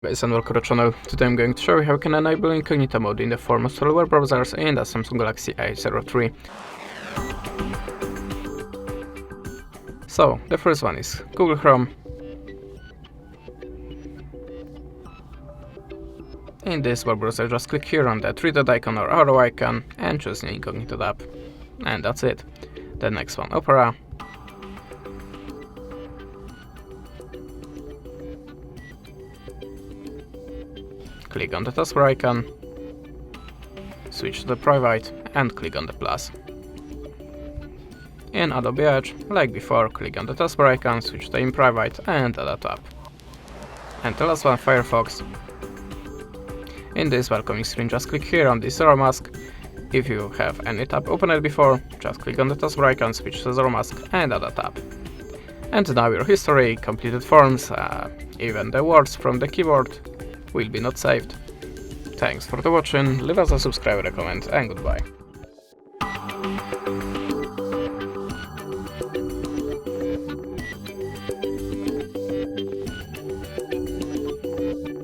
Guys, and welcome to the channel. Today I'm going to show you how you can enable Incognito mode in the form of web browsers in the Samsung Galaxy A03. So, the first one is Google Chrome. In this web browser, just click here on the three-dot icon or arrow icon and choose the Incognito tab. And that's it. The next one, Opera. Click on the taskbar icon, switch to the private and click on the plus. In Adobe Edge, like before, click on the taskbar icon, switch to in private and add a tab. And the last one, Firefox. In this welcoming screen, just click here on this arrow mask. If you have any tab opened before, just click on the taskbar icon, switch to the arrow mask and add a tab. And now your history, completed forms, even the words from the keyboard will be not saved. Thanks for the watching, leave us a subscribe, a comment and goodbye.